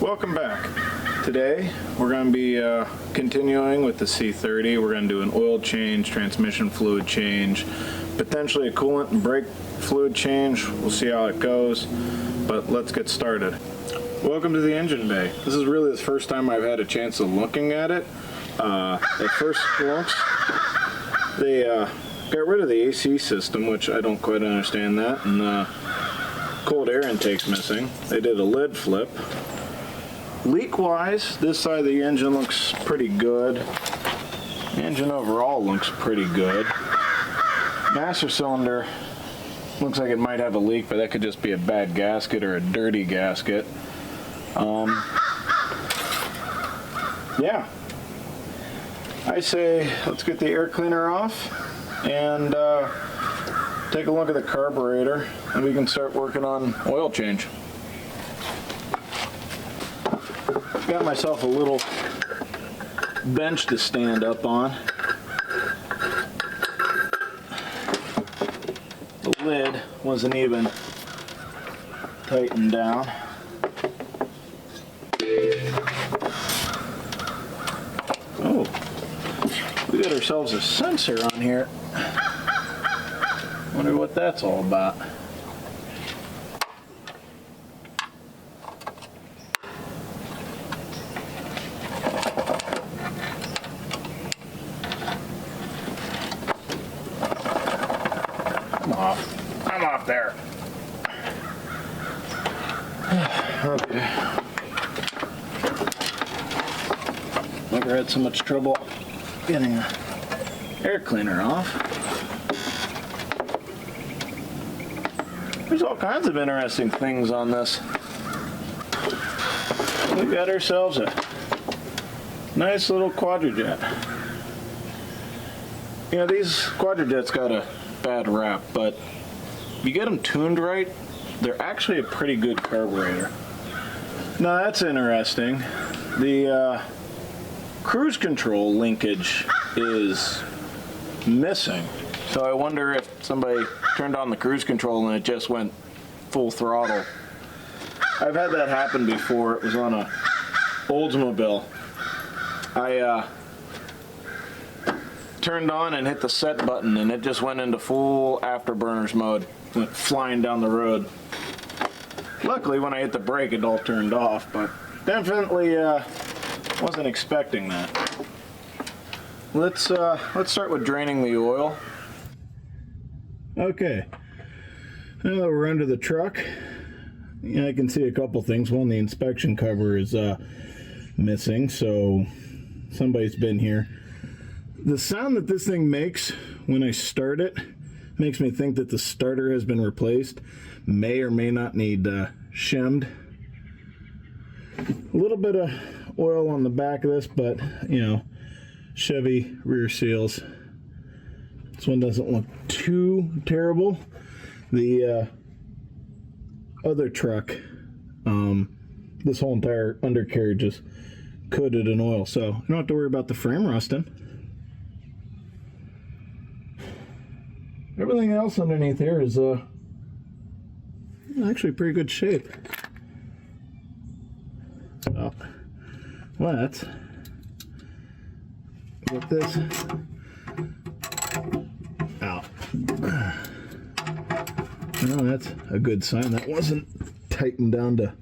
Welcome back. Today we're going to be continuing with the C30. We're going to do an oil change, transmission fluid change, potentially a coolant and brake fluid change. We'll see how it goes, but let's get started. Welcome to the engine bay. This is really the first time I've had a chance of looking at it. At first glance, they got rid of the AC system, which I don't quite understand that, and cold air intake's missing. They did a lid flip. Leak-wise, this side of the engine looks pretty good. The engine overall looks pretty good. Master cylinder looks like it might have a leak, but that could just be a bad gasket or a dirty gasket. Yeah. I say let's get the air cleaner off and take a look at the carburetor, and we can start working on oil change. Got myself a little bench to stand up on. The lid wasn't even tightened down. Oh, we got ourselves a sensor on here. Wonder what that's all about. I'm off there. Okay. Never had so much trouble getting an air cleaner off. There's all kinds of interesting things on this. We got ourselves a nice little quadrajet. You know, these quadrajets got a bad rap, but if you get them tuned right, they're actually a pretty good carburetor. Now that's interesting. The cruise control linkage is missing, so I wonder if somebody turned on the cruise control and it just went full throttle. I've had that happen before. It was on a Oldsmobile. I turned on and hit the set button and it just went into full afterburners mode, went flying down the road. Luckily when I hit the brake it all turned off, but definitely wasn't expecting that. Let's start with draining the oil. Okay, now that we're under the truck, I can see a couple things. One, the inspection cover is missing, so somebody's been here. The sound that this thing makes when I start it makes me think that the starter has been replaced. May or may not need shimmed. A little bit of oil on the back of this, but you know, Chevy rear seals. This one doesn't look too terrible. The other truck, this whole entire undercarriage is coated in oil, so you don't have to worry about the frame rusting. Everything else underneath here is actually pretty good shape. So let's get this out. Well, that's a good sign. That wasn't tightened down to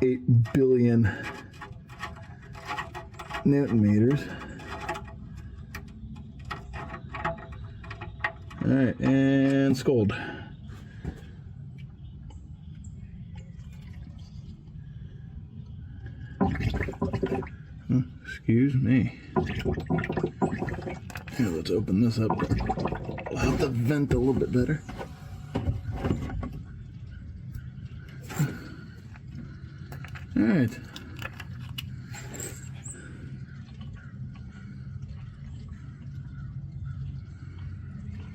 8 billion Newton meters. All right, and scold. Excuse me. Here, let's open this up. I'll have to vent a little bit better. All right.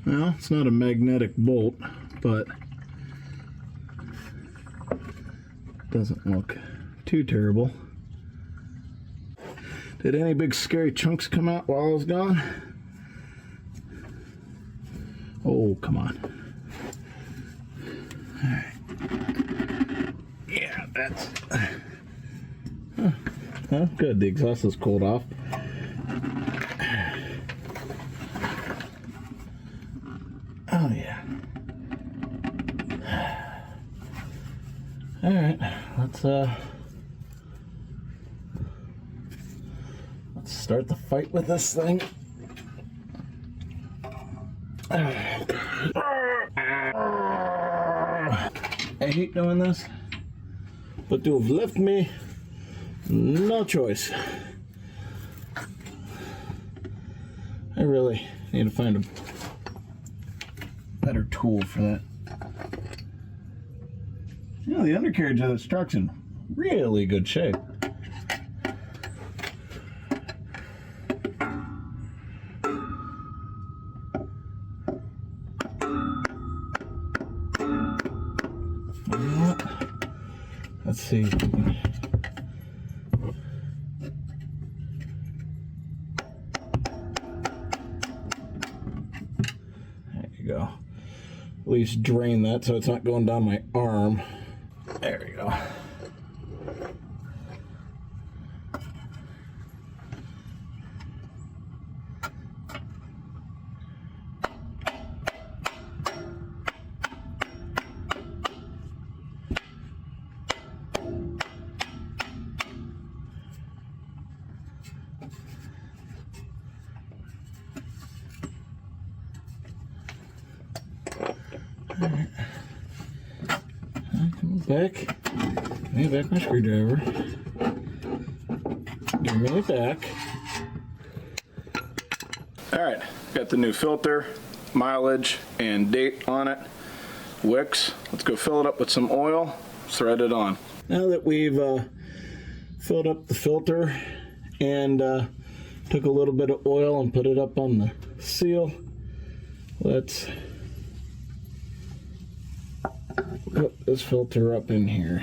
Well, it's not a magnetic bolt, but it doesn't look too terrible. Did any big scary chunks come out while I was gone? Oh, come on. All right. Yeah, that's Huh? Good, the exhaust is cooled off. Oh yeah. Alright, let's start the fight with this thing. I hate doing this, but to have left me no choice. I really need to find a better tool for that. You know, the undercarriage of this truck's in really good shape. Let's see. There you go. At least drain that so it's not going down my arm. There we go. Alright. Come back. Give me back my screwdriver. Give me it back. Alright, got the new filter, mileage, and date on it. Wicks. Let's go fill it up with some oil, thread it on. Now that we've filled up the filter and took a little bit of oil and put it up on the seal, let's put this filter up in here.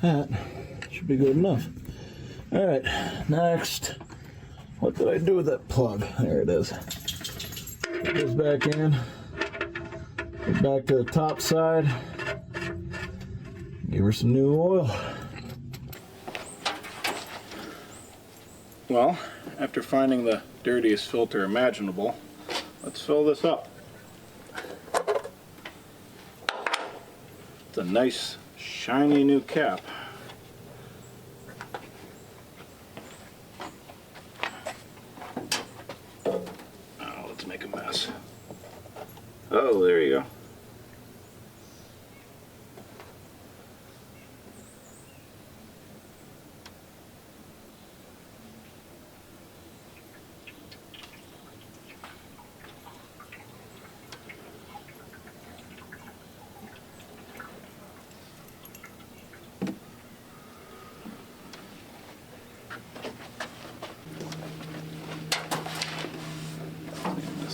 All right. That should be good enough. All right, next, what did I do with that plug? There it is. Put this back in. Get back to the top side. Give her some new oil. Well, after finding the dirtiest filter imaginable, let's fill this up. It's a nice shiny new cap. Oh, let's make a mess. Oh, there you go.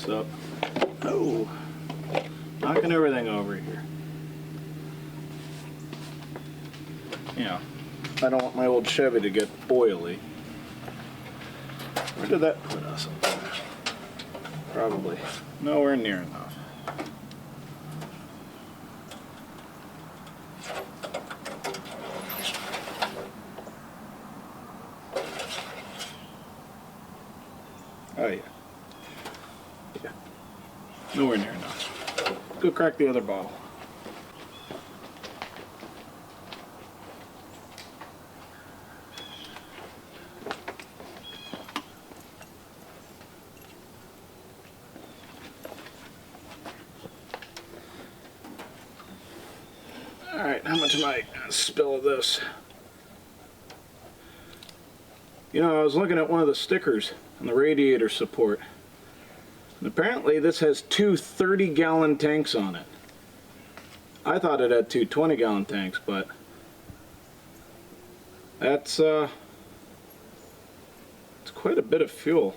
Up. Oh, knocking everything over here. Yeah, I don't want my old Chevy to get oily. Where did that put us? Probably nowhere near enough. Oh yeah. Yeah, nowhere near enough. Go crack the other bottle. Alright, how much am I gonna spill of this? You know, I was looking at one of the stickers on the radiator support. Apparently this has two 30-gallon tanks on it. I thought it had two 20-gallon tanks, but that's it's quite a bit of fuel.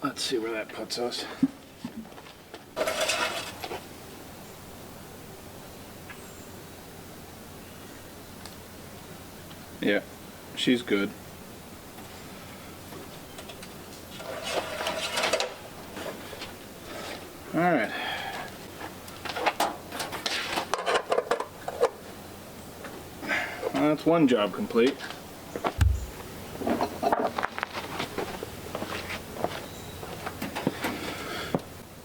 Let's see where that puts us. Yeah, she's good. All right. Well, that's one job complete.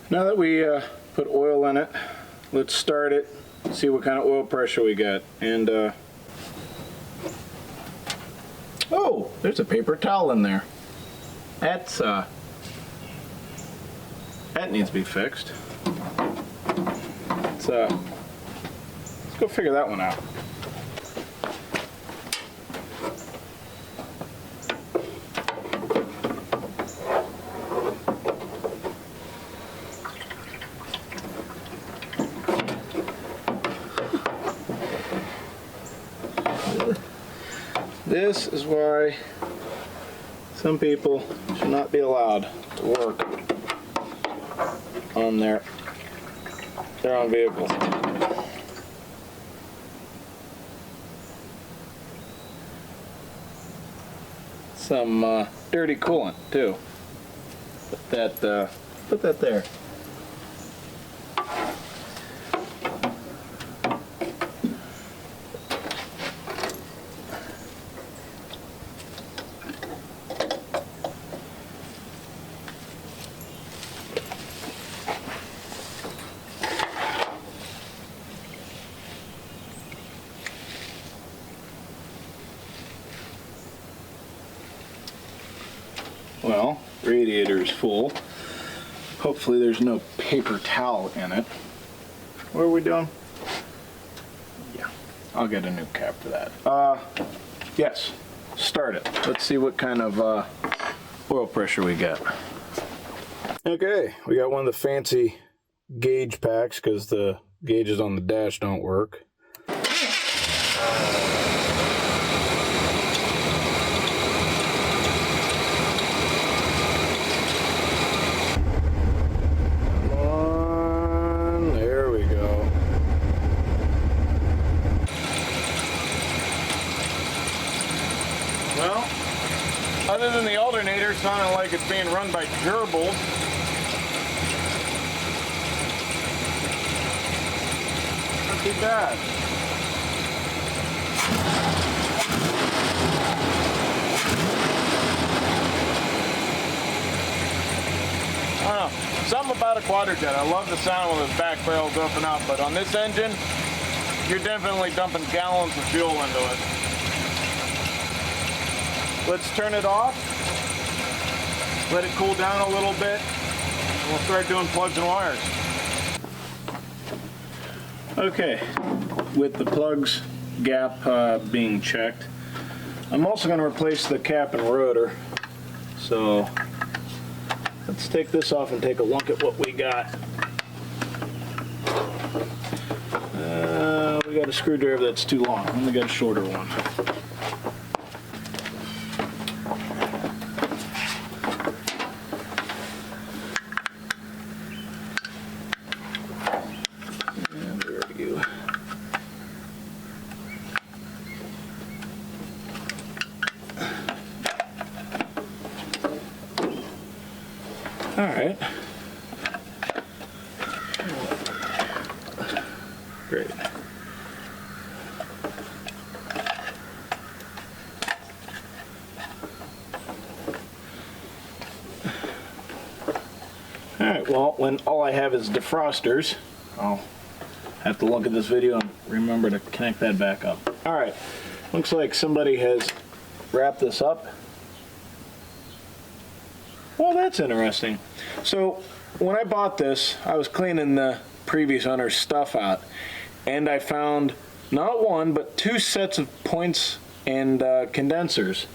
Now that we put oil in it, let's start it, see what kind of oil pressure we got. And oh, there's a paper towel in there. That's that needs to be fixed. Let's go figure that one out. This is why some people should not be allowed to work on their own vehicles. Some dirty coolant too. Put that there. Well, radiator is full. Hopefully there's no paper towel in it. What are we doing? Yeah, I'll get a new cap for that. Yes, start it. Let's see what kind of oil pressure we get. Okay, we got one of the fancy gauge packs because the gauges on the dash don't work. Well, other than the alternator sounding like it's being run by gerbils, not too bad. I don't know, something about a quadrajet. I love the sound when the back barrels open up, but on this engine, you're definitely dumping gallons of fuel into it. Let's turn it off, let it cool down a little bit, and we'll start doing plugs and wires. Okay, with the plugs gap being checked, I'm also going to replace the cap and rotor. So let's take this off and take a look at what we got. We got a screwdriver that's too long, and we got a shorter one. All right. Great. All right, well, when all I have is defrosters, I'll have to look at this video and remember to connect that back up. All right, looks like somebody has wrapped this up. Well, that's interesting. So when I bought this, I was cleaning the previous owner's stuff out, and I found not one, but two sets of points and condensers.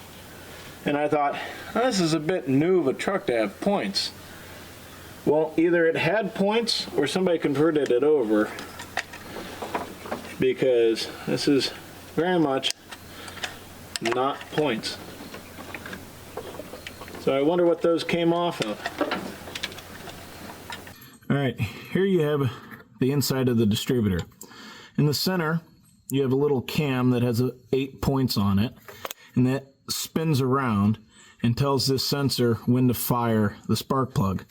And I thought, oh, this is a bit new of a truck to have points. Well, either it had points or somebody converted it over, because this is very much not points. So I wonder what those came off of. All right, here you have the inside of the distributor. In the center, you have a little cam that has 8 points on it, and that spins around and tells this sensor when to fire the spark plug.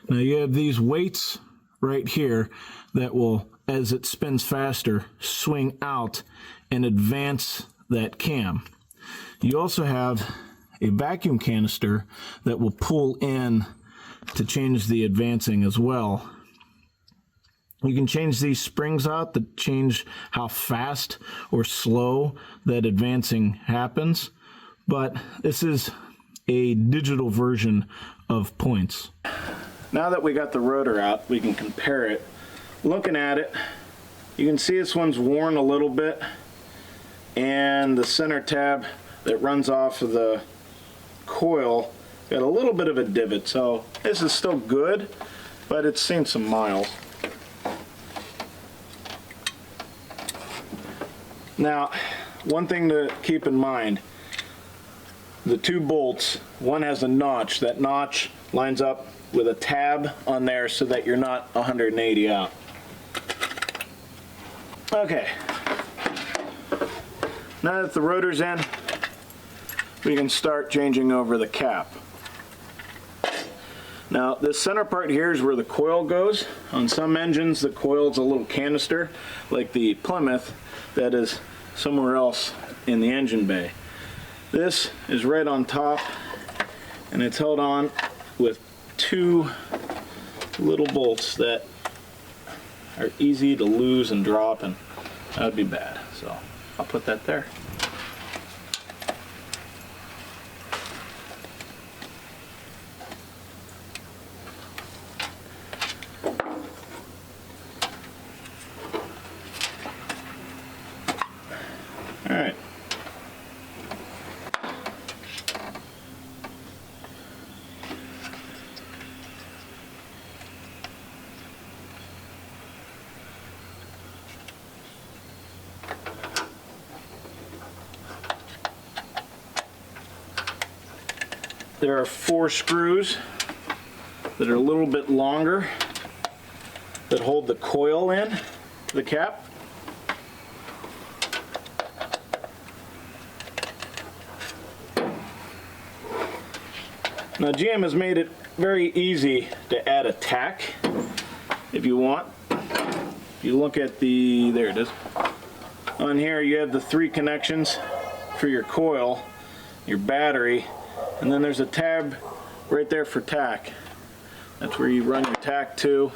Now you have these weights right here that will, as it spins faster, swing out and advance that cam. You also have a vacuum canister that will pull in to change the advancing as well. You can change these springs out to change how fast or slow that advancing happens, but this is a digital version of points. Now that we got the rotor out, we can compare it. Looking at it, you can see this one's worn a little bit, and the center tab that runs off of the coil got a little bit of a divot, so this is still good, but it's seen some miles. Now, one thing to keep in mind, the 2 bolts, one has a notch. That notch lines up with a tab on there so that you're not 180 out. Okay, now that the rotor's in, we can start changing over the cap. Now this center part here is where the coil goes. On some engines the coil's a little canister, like the Plymouth, that is somewhere else in the engine bay. This is right on top, and it's held on with 2 little bolts that are easy to lose and drop, and that would be bad. So I'll put that there. All right. There are 4 screws that are a little bit longer that hold the coil in the cap. Now GM has made it very easy to add a tack if you want. If you look at the, there it is. On here you have the 3 connections for your coil, your battery, and then there's a tab right there for tack. That's where you run your tack to,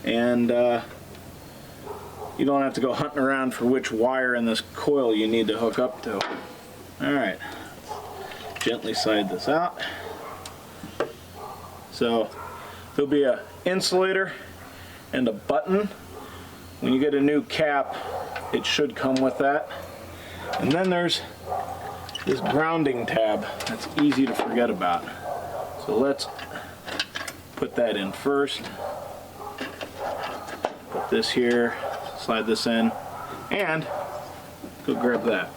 and you don't have to go hunting around for which wire in this coil you need to hook up to. Alright, gently slide this out. So there'll be an insulator and a button. When you get a new cap, it should come with that. And then there's this grounding tab that's easy to forget about. So let's put that in first. Put this here, slide this in, and go grab that.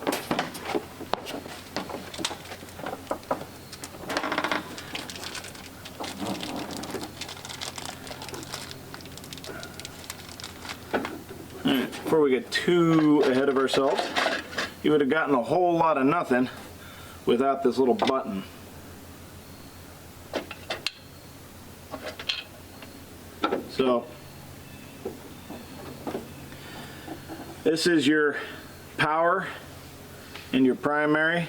Alright, before we get too ahead of ourselves, you would have gotten a whole lot of nothing without this little button. So this is your power and your primary,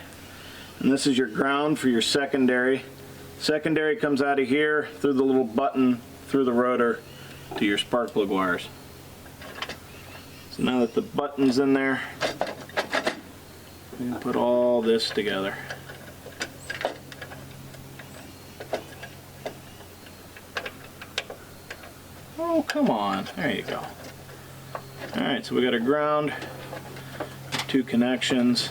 and this is your ground for your secondary. Secondary comes out of here through the little button through the rotor to your spark plug wires. So now that the button's in there, we can put all this together. Oh, come on. There you go. Alright, so we got a ground, 2 connections.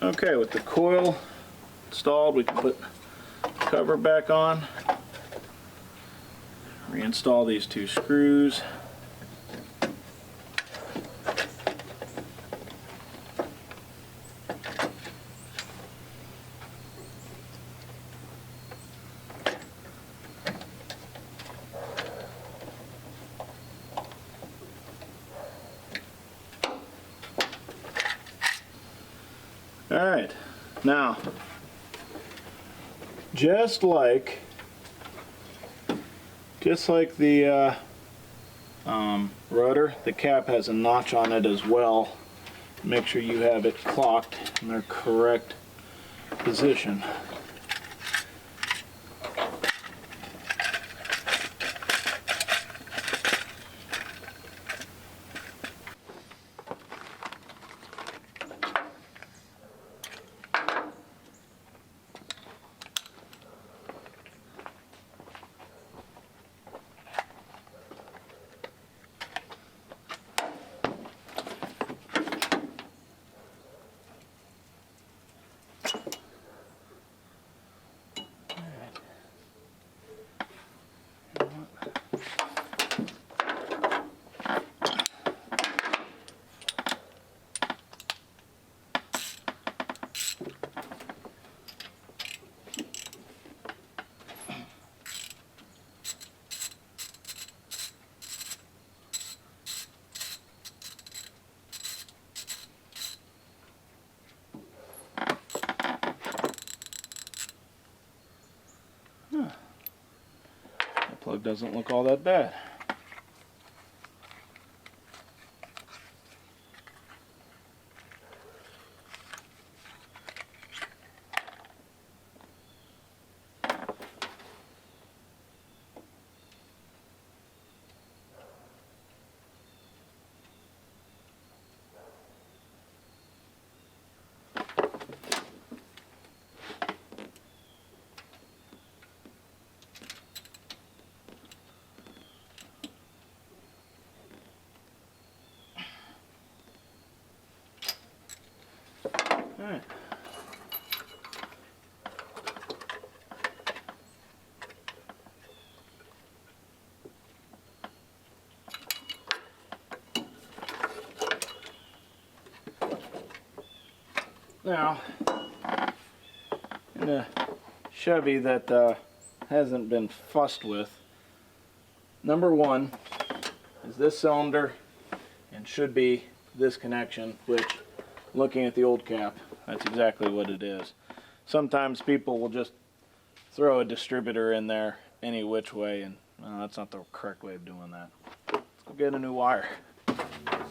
Okay, with the coil installed, we can put the cover back on. Reinstall these two screws. Alright, now, just like the rudder, the cap has a notch on it as well. Make sure you have it clocked in their correct position. That plug doesn't look all that bad. Alright. Now, in a Chevy that hasn't been fussed with, number one is this cylinder and should be this connection, which, looking at the old cap, that's exactly what it is. Sometimes people will just throw a distributor in there any which way, and that's not the correct way of doing that. Let's go get a new wire.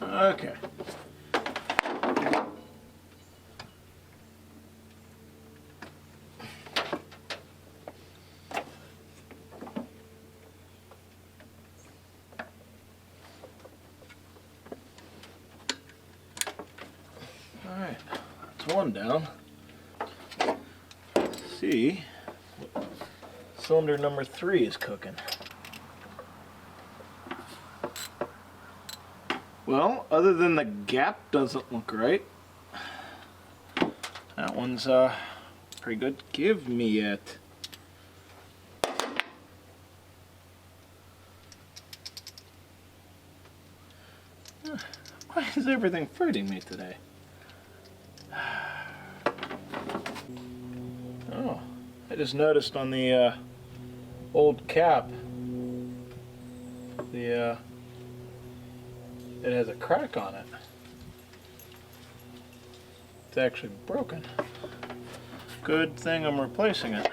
Okay. Alright, that's one down. Let's see what cylinder number 3 is cooking. Well, other than the gap doesn't look right, that one's pretty good. Give me it. Why is everything fighting me today? Oh, I just noticed on the old cap, it has a crack on it. It's actually broken. Good thing I'm replacing it.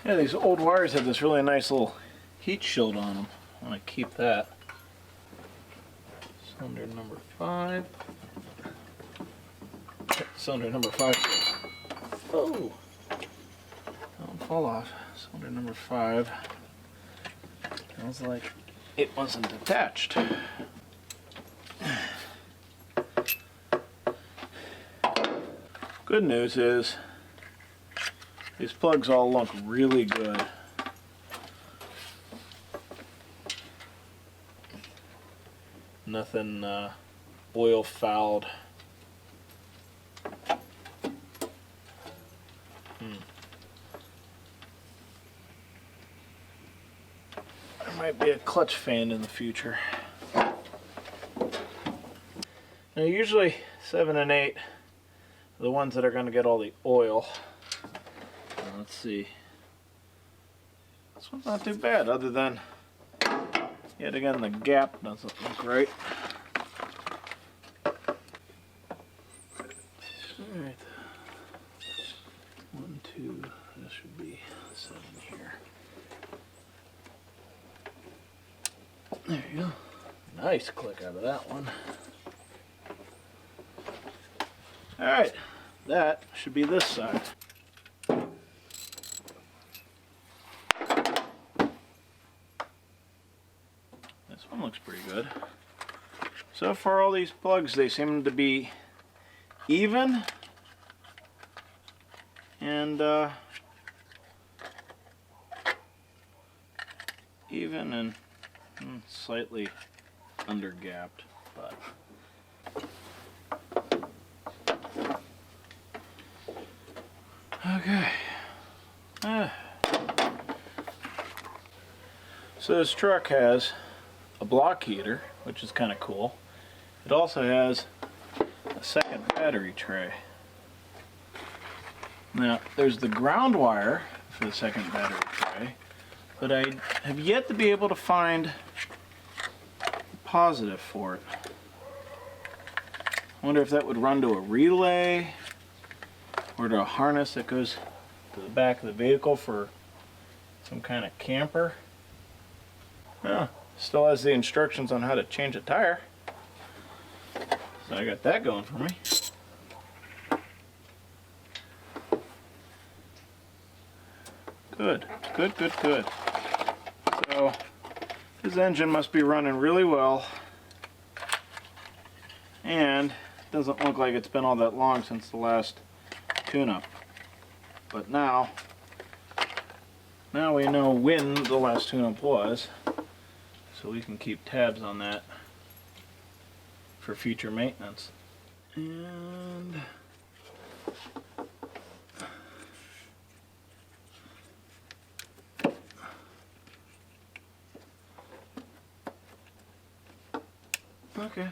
Yeah, these old wires have this really nice little heat shield on them. I want to keep that. Cylinder number 5. Cylinder number 5. Oh! Don't fall off. Cylinder number 5. Sounds like it wasn't attached. Good news is these plugs all look really good. Nothing oil fouled. There might be a clutch fan in the future. Now usually 7 and 8 are the ones that are going to get all the oil. Let's see. This one's not too bad, other than yet again the gap doesn't look right. Alright. 1, 2, this should be 7 here. There you go. Nice click out of that one. Alright, that should be this side. This one looks pretty good. So far, all these plugs, they seem to be even and slightly undergapped, but okay. So this truck has a block heater, which is kind of cool. It also has a second battery tray. Now, there's the ground wire for the second battery tray, but I have yet to be able to find the positive for it. I wonder if that would run to a relay or to a harness that goes to the back of the vehicle for some kind of camper. Yeah, still has the instructions on how to change a tire. So I got that going for me. Good, good, good, good. So this engine must be running really well, and it doesn't look like it's been all that long since the last tune-up. But now we know when the last tune-up was, so we can keep tabs on that for future maintenance. And okay.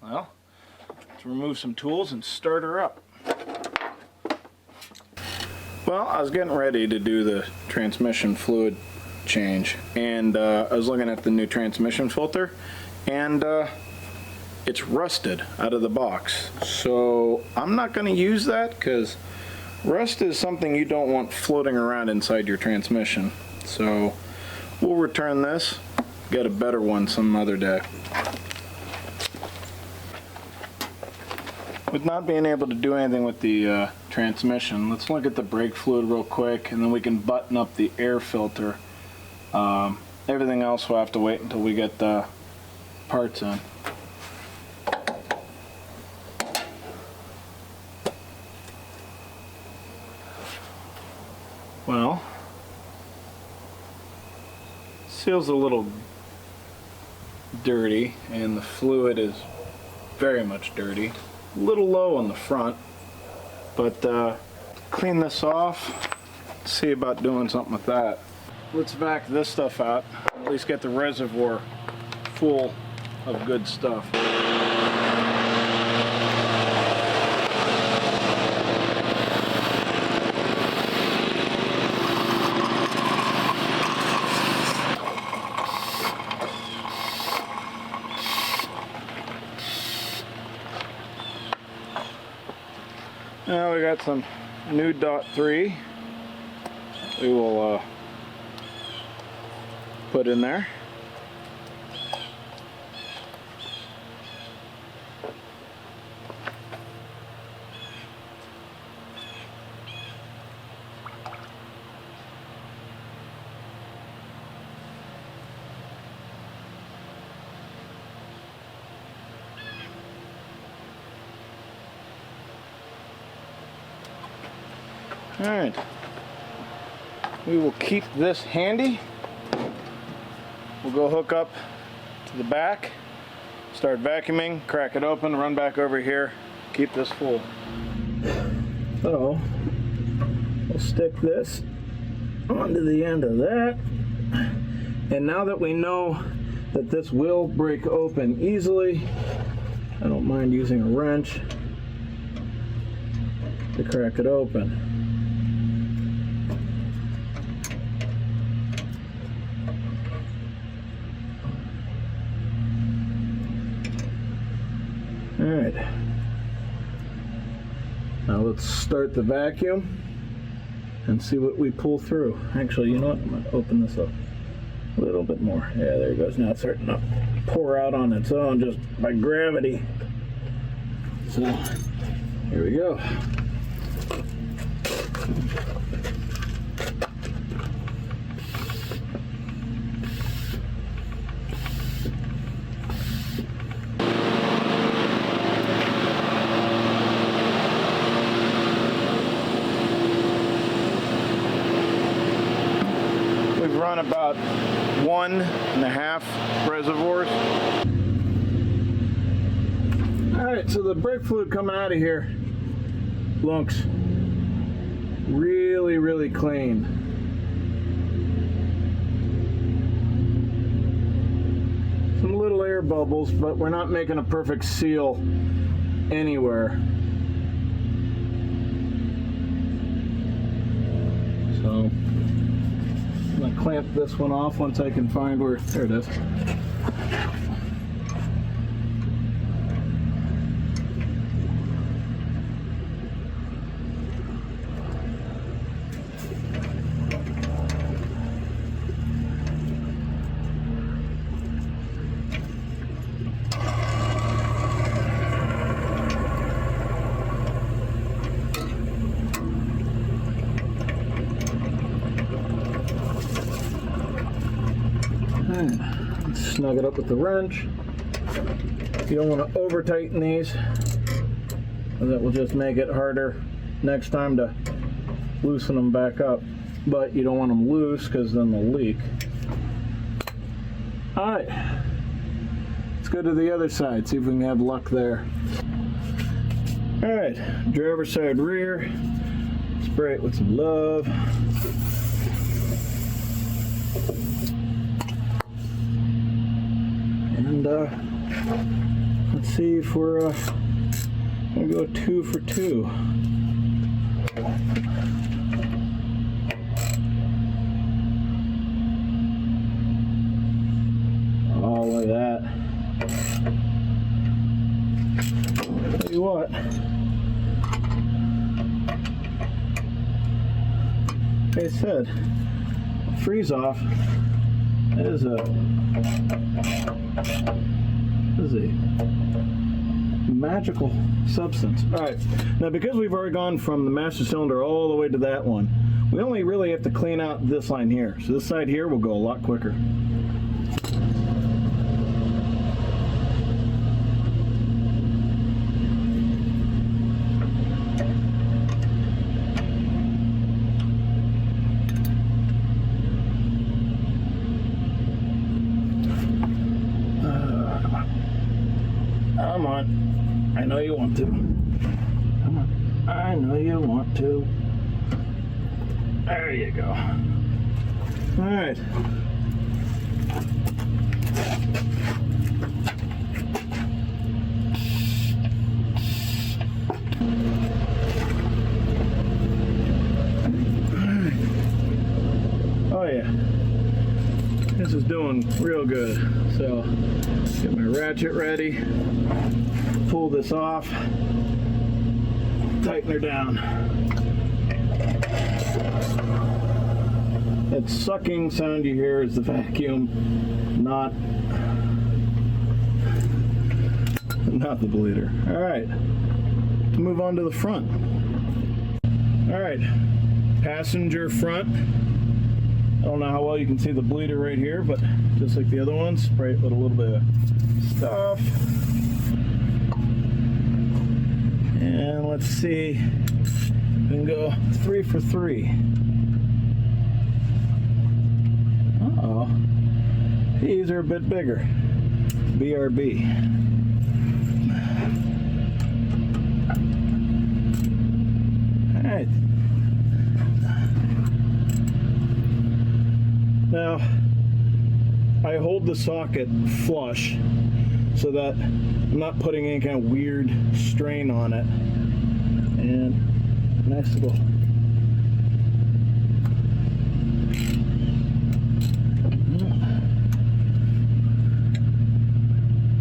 Well, let's remove some tools and start her up. Well, I was getting ready to do the transmission fluid change, and I was looking at the new transmission filter, and it's rusted out of the box. So I'm not going to use that, because rust is something you don't want floating around inside your transmission. So we'll return this, get a better one some other day. With not being able to do anything with the transmission, let's look at the brake fluid real quick, and then we can button up the air filter. Everything else we'll have to wait until we get the parts in. Well, seal's a little dirty, and the fluid is very much dirty. A little low on the front, but clean this off, see about doing something with that. Let's vac this stuff out, at least get the reservoir full of good stuff. Now we got some new .3 we will put in there. Alright, we will keep this handy we'll go hook up to the back, start vacuuming, crack it open, run back over here, keep this full. So we'll stick this onto the end of that. And now that we know that this will break open easily, I don't mind using a wrench to crack it open. All right. Now let's start the vacuum and see what we pull through. Actually, you know what? I'm going to open this up a little bit more. Yeah, there it goes. Now it's starting to pour out on its own just by gravity. So, here we go. Run about 1.5 reservoirs. Alright, so the brake fluid coming out of here looks really, really clean. Some little air bubbles, but we're not making a perfect seal anywhere. So I'm going to clamp this one off once I can find where, there it is. Snug it up with the wrench. You don't want to over tighten these, because that will just make it harder next time to loosen them back up. But you don't want them loose, because then they'll leak. Alright, let's go to the other side, see if we can have luck there. Alright, driver's side rear. Spray it with some love. And let's see if we're gonna go 2 for 2. Oh, look at that. Tell you what, like I said, freeze off is a magical substance. Alright, now because we've already gone from the master cylinder all the way to that one, we only really have to clean out this line here. So this side here will go a lot quicker. Come on. I know you want to. Come on. I know you want to. There you go. All right. Oh yeah. This is doing real good. So, get my ratchet ready. Pull this off. Tighten her down. That sucking sound you hear is the vacuum, not the bleeder. All right, to move on to the front. All right, passenger front. I don't know how well you can see the bleeder right here, but just like the other ones, spray it with a little bit of stuff. And let's see, we can go 3 for 3. Uh-oh. These are a bit bigger. BRB. Alright. Now, I hold the socket flush so that I'm not putting any kind of weird strain on it. And nice little.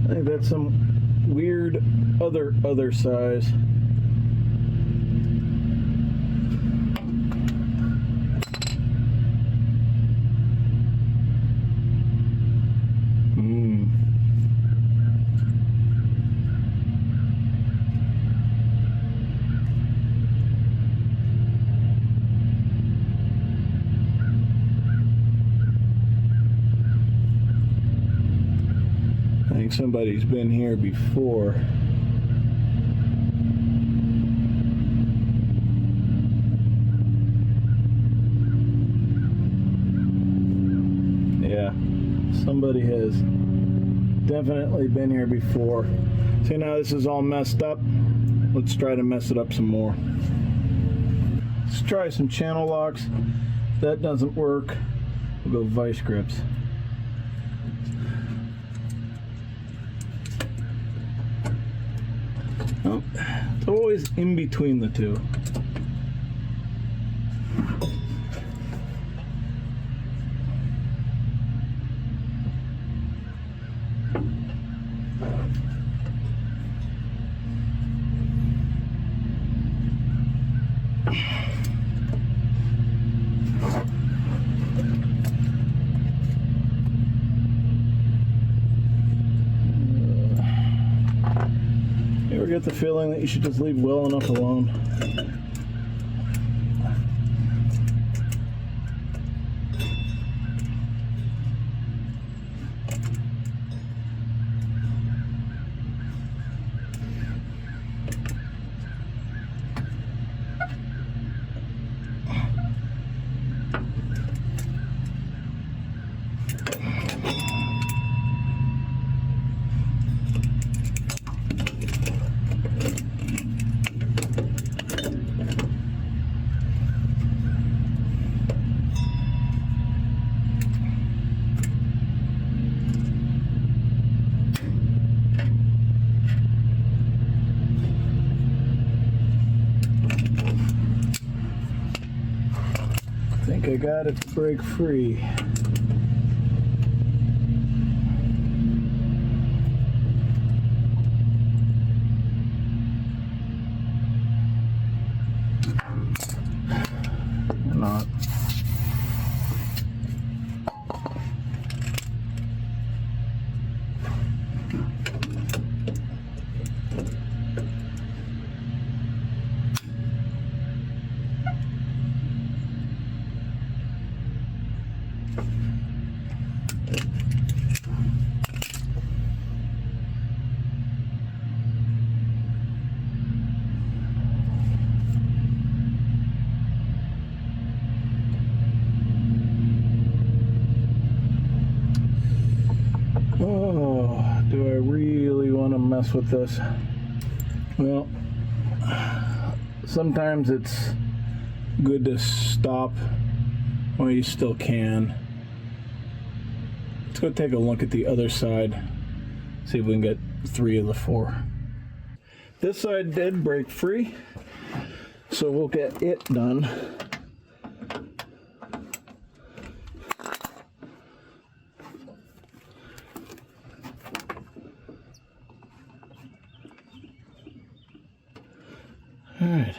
I think that's some weird other size. I think somebody's been here before. Yeah, somebody has definitely been here before. See, now this is all messed up. Let's try to mess it up some more. Let's try some channel locks. If that doesn't work, we'll go vice grips. Oh, it's always in between the two. Get the feeling that you should just leave well enough alone. I got it to break free. Or not. Oh, do I really want to mess with this? Well, sometimes it's good to stop while you still can. Let's go take a look at the other side, see if we can get 3 of the 4. This side did break free, so we'll get it done. All right.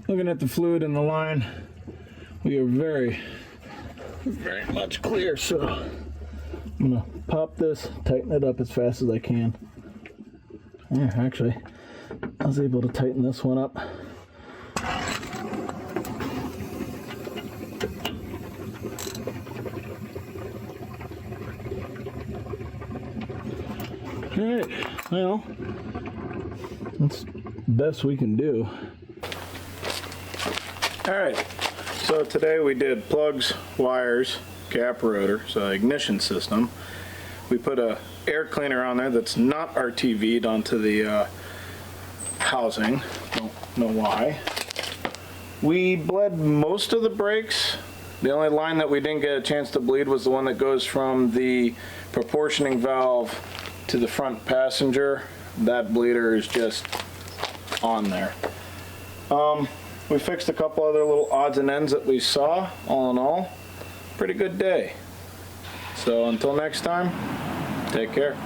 Looking at the fluid in the line, we are very much clear, so I'm gonna pop this, tighten it up as fast as I can. Yeah, actually, I was able to tighten this one up Alright, well, that's the best we can do. Alright, so today we did plugs, wires, cap rotor, so ignition system. We put a air cleaner on there that's not RTV'd onto the housing. Don't know why. We bled most of the brakes. The only line that we didn't get a chance to bleed was the one that goes from the proportioning valve to the front passenger. That bleeder is just on there. We fixed a couple other little odds and ends that we saw. All in all, pretty good day. So until next time, take care.